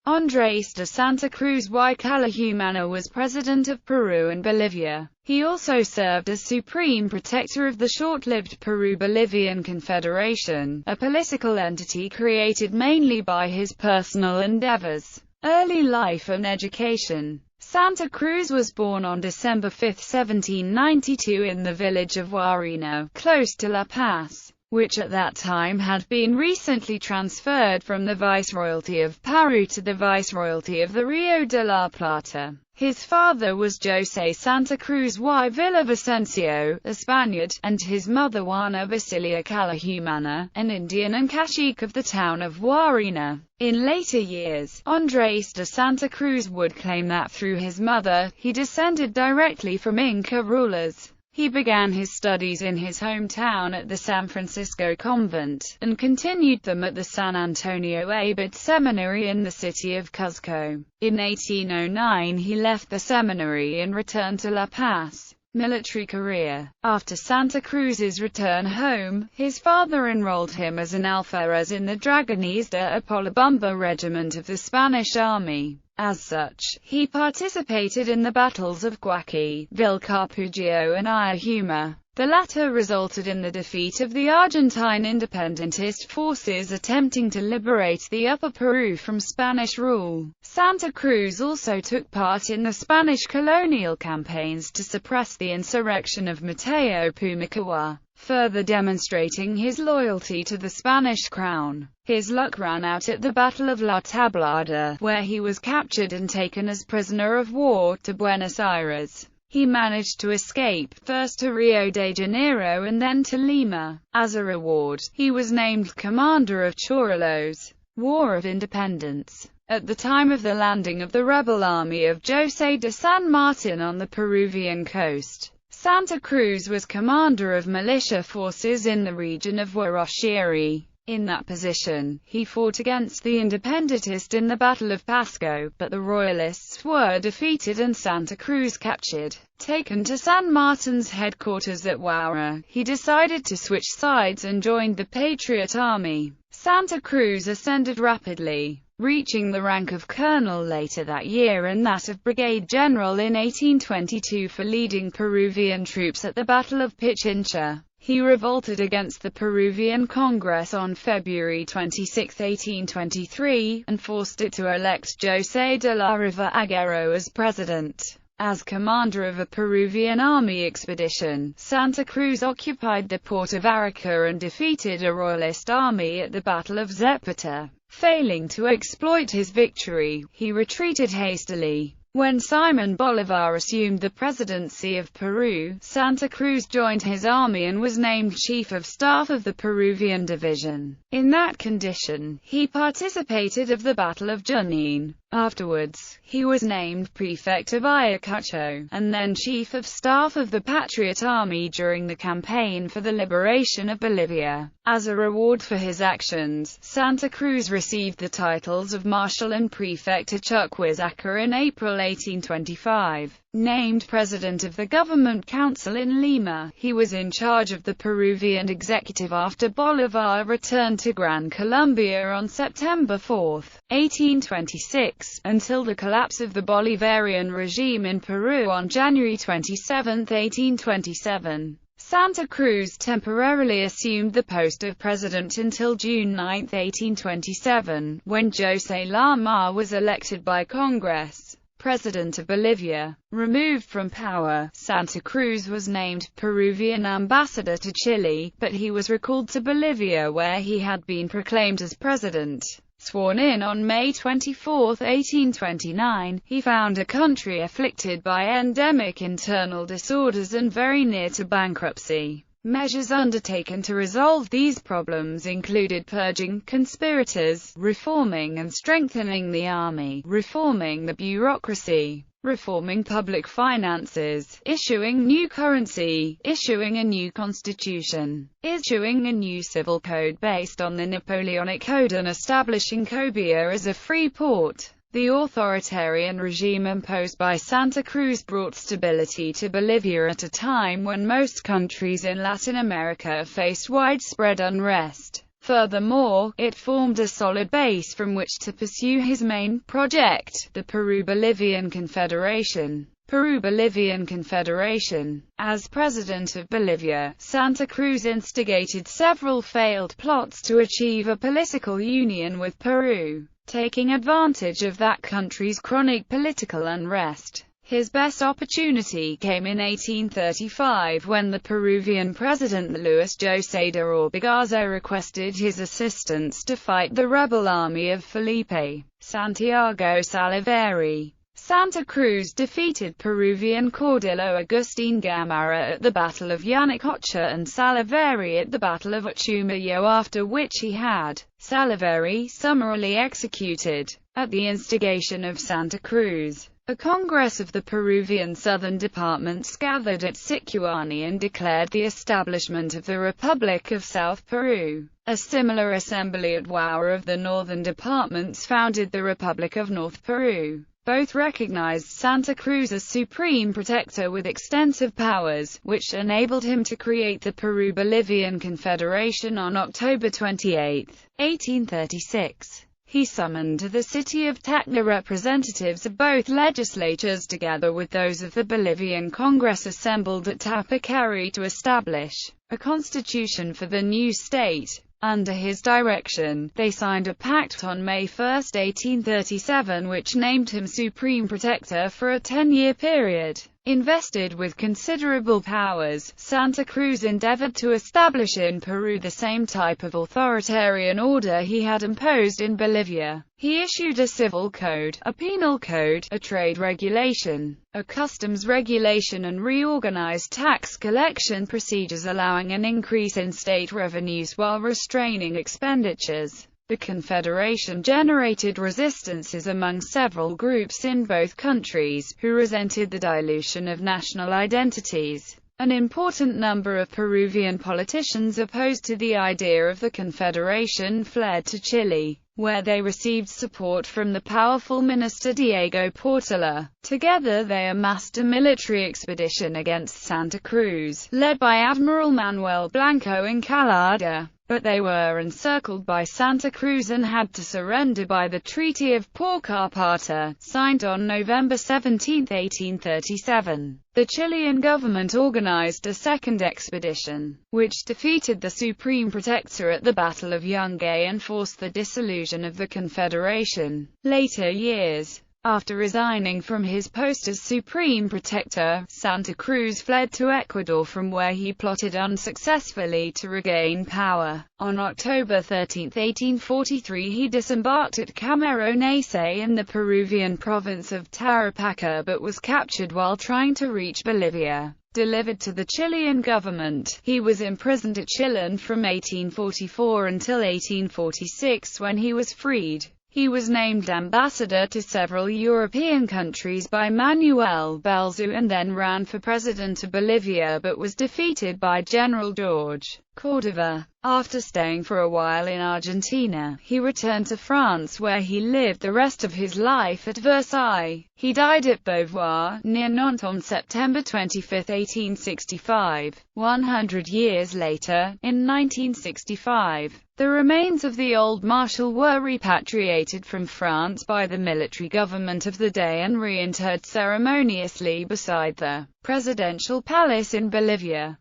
Andrés de Santa Cruz y Calahumana was president of Peru and Bolivia. He also served as supreme protector of the short-lived Peru-Bolivian Confederation, a political entity created mainly by his personal endeavors. Early life and education. Santa Cruz was born on December 5, 1792 in the village of Huarino, close to La Paz, which at that time had been recently transferred from the Viceroyalty of Peru to the Viceroyalty of the Rio de la Plata. His father was José Santa Cruz y Villavicencio, a Spaniard, and his mother Juana Basilia Calahumana, an Indian and cacique of the town of Huarina. In later years, Andrés de Santa Cruz would claim that through his mother, he descended directly from Inca rulers. He began his studies in his hometown at the San Francisco Convent, and continued them at the San Antonio Abad Seminary in the city of Cuzco. In 1809 he left the seminary and returned to La Paz. Military career. After Santa Cruz's return home, his father enrolled him as an alferez in the Dragonese de Apolobamba regiment of the Spanish army. As such, he participated in the battles of Guaqui, Vilcapugio and Ayahuma. The latter resulted in the defeat of the Argentine independentist forces attempting to liberate the Upper Peru from Spanish rule. Santa Cruz also took part in the Spanish colonial campaigns to suppress the insurrection of Mateo Pumacahua, further demonstrating his loyalty to the Spanish crown. His luck ran out at the Battle of La Tablada, where he was captured and taken as prisoner of war to Buenos Aires. He managed to escape, first to Rio de Janeiro and then to Lima. As a reward, he was named commander of Chorrillos, War of Independence. At the time of the landing of the rebel army of José de San Martin on the Peruvian coast, Santa Cruz was commander of militia forces in the region of Huarochirí. In that position, he fought against the independentists in the Battle of Pasco, but the Royalists were defeated and Santa Cruz captured. Taken to San Martin's headquarters at Huara, he decided to switch sides and joined the Patriot Army. Santa Cruz ascended rapidly, reaching the rank of colonel later that year and that of brigade general in 1822 for leading Peruvian troops at the Battle of Pichincha. He revolted against the Peruvian Congress on February 26, 1823, and forced it to elect José de la Riva Agüero as president. As commander of a Peruvian army expedition, Santa Cruz occupied the port of Arica and defeated a royalist army at the Battle of Zepata. Failing to exploit his victory, he retreated hastily. When Simón Bolívar assumed the presidency of Peru, Santa Cruz joined his army and was named Chief of Staff of the Peruvian Division. In that condition, he participated of the Battle of Junín. Afterwards, he was named Prefect of Ayacucho, and then Chief of Staff of the Patriot Army during the campaign for the liberation of Bolivia. As a reward for his actions, Santa Cruz received the titles of Marshal and Prefect of Chuquisaca in April 1825. Named President of the Government Council in Lima, he was in charge of the Peruvian executive after Bolívar returned to Gran Colombia on September 4, 1826, until the collapse of the Bolivarian regime in Peru on January 27, 1827. Santa Cruz temporarily assumed the post of president until June 9, 1827, when José Lamar was elected by Congress president of Bolivia. Removed from power, Santa Cruz was named Peruvian ambassador to Chile, but he was recalled to Bolivia where he had been proclaimed as president. Sworn in on May 24, 1829, he found a country afflicted by endemic internal disorders and very near to bankruptcy. Measures undertaken to resolve these problems included purging conspirators, reforming and strengthening the army, reforming the bureaucracy, reforming public finances, issuing new currency, issuing a new constitution, issuing a new civil code based on the Napoleonic Code and establishing Cobia as a free port. The authoritarian regime imposed by Santa Cruz brought stability to Bolivia at a time when most countries in Latin America faced widespread unrest. Furthermore, it formed a solid base from which to pursue his main project, the Peru-Bolivian Confederation. Peru-Bolivian Confederation. As president of Bolivia, Santa Cruz instigated several failed plots to achieve a political union with Peru, taking advantage of that country's chronic political unrest. His best opportunity came in 1835 when the Peruvian president Luis José de Orbegozo requested his assistance to fight the rebel army of Felipe Santiago Salaverry. Santa Cruz defeated Peruvian caudillo Agustín Gamarra at the Battle of Yanacocha and Salaverry at the Battle of Uchumayo, after which he had Salaverry summarily executed. At the instigation of Santa Cruz, a Congress of the Peruvian Southern Departments gathered at Sicuani and declared the establishment of the Republic of South Peru. A similar assembly at Huaura of the Northern Departments founded the Republic of North Peru. Both recognized Santa Cruz as supreme protector with extensive powers, which enabled him to create the Peru-Bolivian Confederation on October 28, 1836. He summoned to the city of Tacna representatives of both legislatures together with those of the Bolivian Congress assembled at Tapacari to establish a constitution for the new state. Under his direction, they signed a pact on May 1, 1837 which named him Supreme Protector for a 10-year period. Invested with considerable powers, Santa Cruz endeavored to establish in Peru the same type of authoritarian order he had imposed in Bolivia. He issued a civil code, a penal code, a trade regulation, a customs regulation, and reorganized tax collection procedures, allowing an increase in state revenues while restraining expenditures. The Confederation generated resistances among several groups in both countries, who resented the dilution of national identities. An important number of Peruvian politicians opposed to the idea of the Confederation fled to Chile, where they received support from the powerful minister Diego Portilla. Together they amassed a military expedition against Santa Cruz, led by Admiral Manuel Blanco Encalada. But they were encircled by Santa Cruz and had to surrender by the Treaty of Porcarpata, signed on November 17, 1837. The Chilean government organized a second expedition, which defeated the Supreme Protector at the Battle of Yungay and forced the dissolution of the Confederation. Later years. After resigning from his post as Supreme Protector, Santa Cruz fled to Ecuador, from where he plotted unsuccessfully to regain power. On October 13, 1843 he disembarked at Cameronese in the Peruvian province of Tarapacá but was captured while trying to reach Bolivia. Delivered to the Chilean government, he was imprisoned at Chillán from 1844 until 1846 when he was freed. He was named ambassador to several European countries by Manuel Belzu and then ran for president of Bolivia but was defeated by General George Cordova. After staying for a while in Argentina, he returned to France where he lived the rest of his life at Versailles. He died at Beauvoir, near Nantes on September 25, 1865. 100 years later, in 1965, the remains of the old marshal were repatriated from France by the military government of the day and reinterred ceremoniously beside the presidential palace in Bolivia.